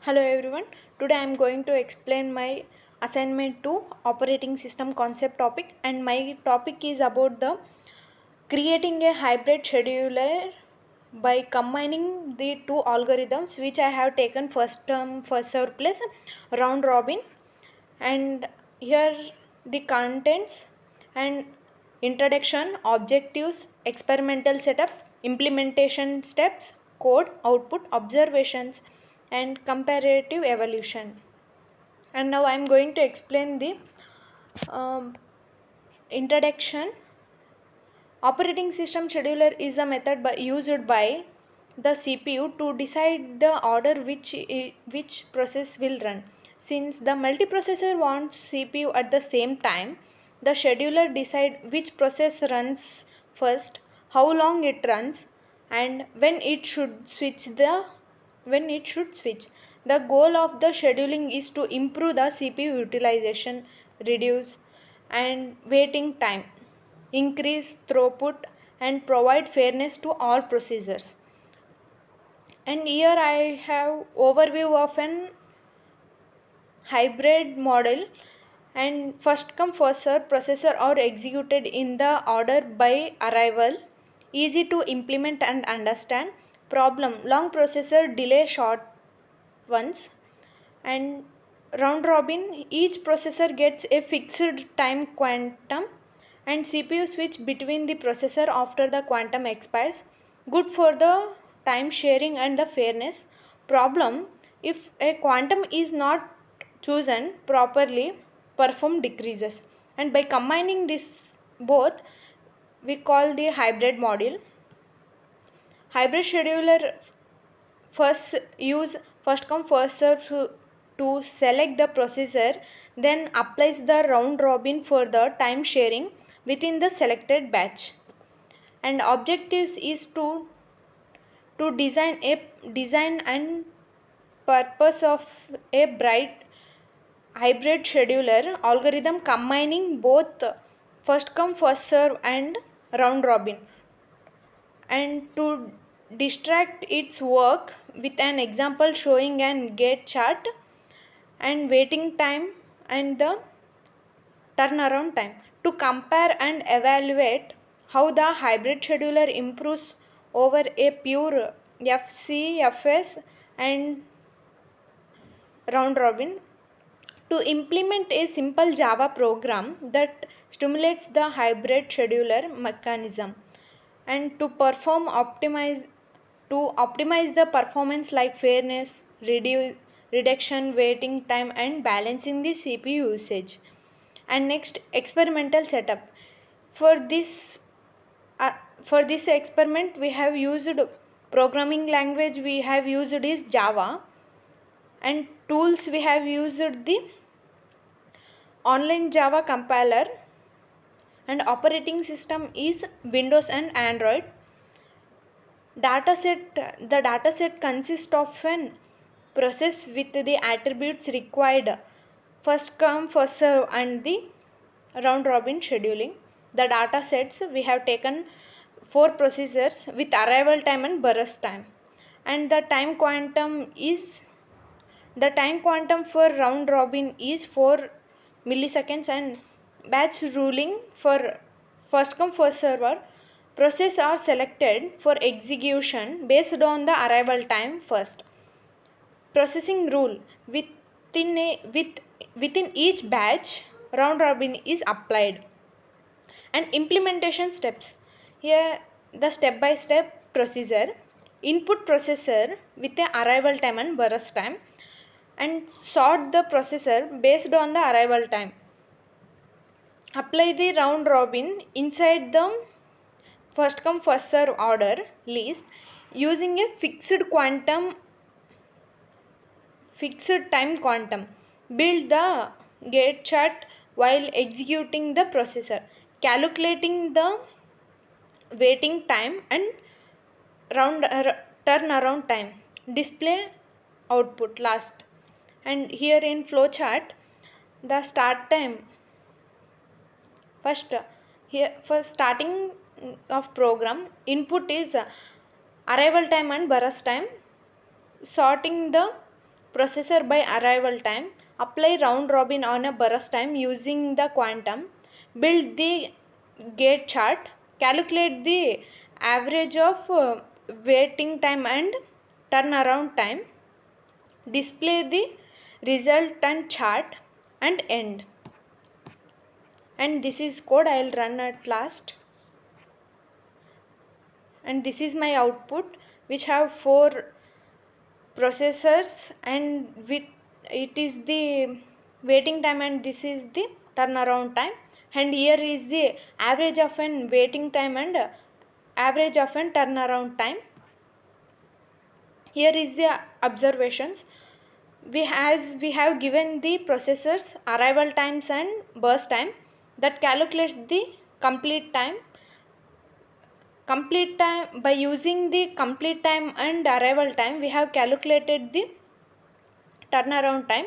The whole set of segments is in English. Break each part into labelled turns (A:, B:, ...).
A: Hello everyone. Today I am going to explain my assignment 2 operating system concept topic, and my topic is about the creating a hybrid scheduler by combining the two algorithms which I have taken first term first serve plus round robin. And here the contents and introduction, objectives, experimental setup, implementation steps, code, output, observations, and comparative evolution. And now I am going to explain the um, introduction. Operating system scheduler is a method used by the CPU to decide the order which process will run. Since the multiprocessor wants CPU at the same time, the scheduler decide which process runs first, how long it runs, and when it should switch. The goal of the scheduling is to improve the CPU utilization, reduce and waiting time, increase throughput, and provide fairness to all procedures. And here I have overview of an hybrid model. And first come first serve processor are executed in the order by arrival, easy to implement and understand. Problem: long processor delay, short ones. And round robin, each processor gets a fixed time quantum and CPU switch between the processor after the quantum expires, good for the time sharing and the fairness. Problem: if a quantum is not chosen properly, perform decreases. And by combining this both, we call the hybrid model. Hybrid scheduler first use first come first serve to select the processor, then applies the round robin for the time sharing within the selected batch. And objectives is to design and purpose of a bright hybrid scheduler algorithm combining both first come first serve and round robin, and to distract its work with an example showing an gate chart and waiting time and the turnaround time, to compare and evaluate how the hybrid scheduler improves over a pure FCFS and round robin, to implement a simple Java program that stimulates the hybrid scheduler mechanism, and to optimize the performance like fairness, reduction waiting time, and balancing the CPU usage. And next, experimental setup. For this uh, for this experiment we have used programming language we have used is Java, and tools we have used the online Java compiler, and operating system is Windows and Android. Dataset: the dataset consists of an process with the attributes required first come first serve and the round robin scheduling. The data sets we have taken four procedures with arrival time and burst time. And the time quantum for round robin is 4 milliseconds, and batch ruling for first come first server process are selected for execution based on the arrival time first. Processing rule: within each batch round robin is applied. And implementation steps: here the step by step procedure: input processor with a arrival time and burst time, and sort the processor based on the arrival time. Apply the round robin inside the first come first serve order list using a fixed time quantum. Build the gate chart while executing the processor, calculating the waiting time and round turnaround time. Display output last. And here in flowchart, the start time first, here for starting of program, input is arrival time and burst time, sorting the processor by arrival time, apply round robin on a burst time using the quantum, build the gate chart, calculate the average of waiting time and turnaround time, display the resultant chart and end. And this is code I will run at last. And this is my output, which have 4 processors, and with it is the waiting time and this is the turnaround time, and here is the average of an waiting time and average of an turnaround time. Here is the observations. We have given the processors arrival times and burst time, that calculates the complete time. By using the complete time and arrival time, we have calculated the turnaround time,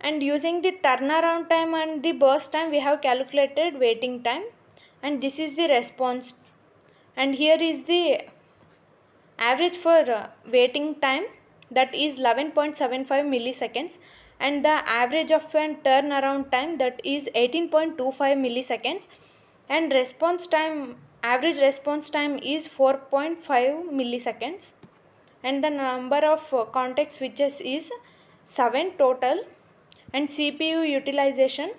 A: and using the turnaround time and the burst time we have calculated waiting time, and this is the response. And here is the average for waiting time, that is 11.75 milliseconds, and the average of an turnaround time, that is 18.25 milliseconds, and response time, average response time is 4.5 milliseconds, and the number of context switches is 7 total, and CPU utilization,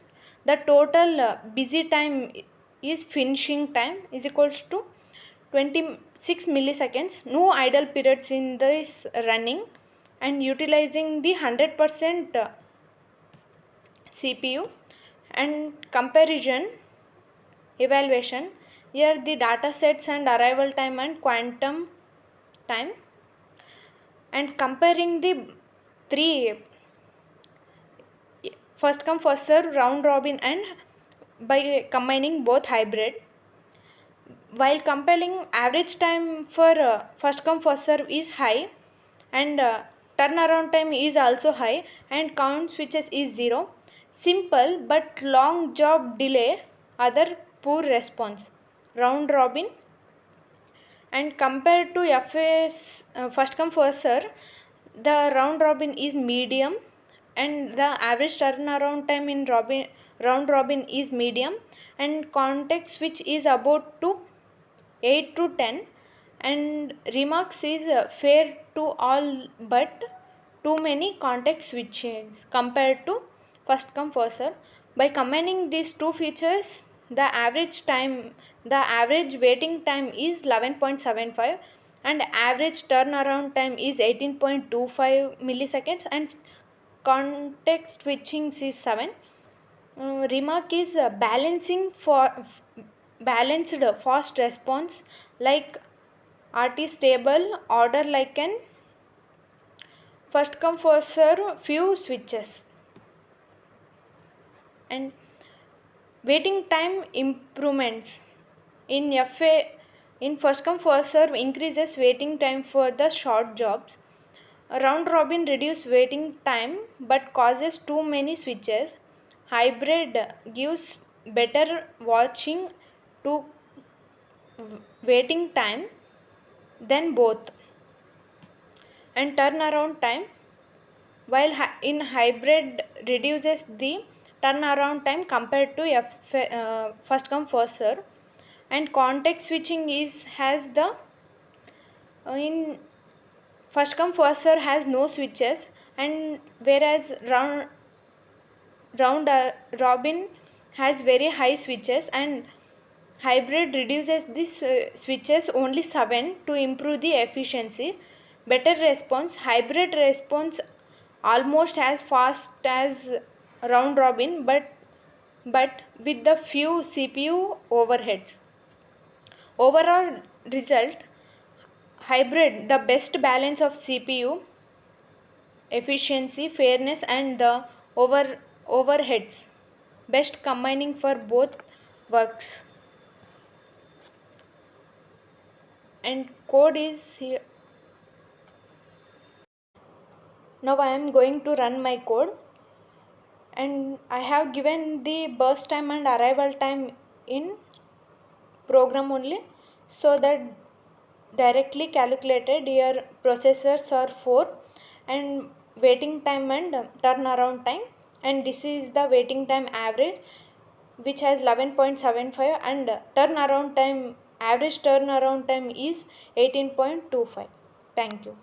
A: the total busy time is finishing time is equals to 26 milliseconds, no idle periods in this running, and utilizing the 100% CPU. And comparison evaluation, here the data sets and arrival time and quantum time, and comparing the 3 first come first serve, round robin, and by combining both hybrid. While comparing, average time for first come first serve is high, and turnaround time is also high, and count switches is 0. Simple but long job delay, other poor response, round robin. And compared to FAS first come first serve, the round robin is medium, and the average turnaround time in round robin is medium, and context switch is about to 8 to 10, and remarks is fair to all but too many context switches compared to first come first serve. By combining these two features, the average waiting time is 11.75, and average turnaround time is 18.25 milliseconds, and context switching is 7. Remark is balanced fast response, like RT stable order, like an first come first serve few switches. And waiting time improvements in first come first serve increases waiting time for the short jobs. Round robin reduces waiting time but causes too many switches. Hybrid gives better watching to waiting time than both. And turnaround time, while in hybrid reduces the turnaround time compared to first come first serve, and context switching has the in first come first serve has no switches, and whereas round robin has very high switches, and hybrid reduces these switches only 7 to improve the efficiency. Better response, hybrid response almost as fast as round robin, but with the few CPU overheads. Overall result, hybrid the best balance of CPU efficiency, fairness, and the overheads, best combining for both works. And code is here. Now I am going to run my code, and I have given the burst time and arrival time in program only, so that directly calculated. Here processors are 4, and waiting time and turnaround time, and this is the waiting time average which has 11.75, and turnaround time, average turnaround time is 18.25. Thank you.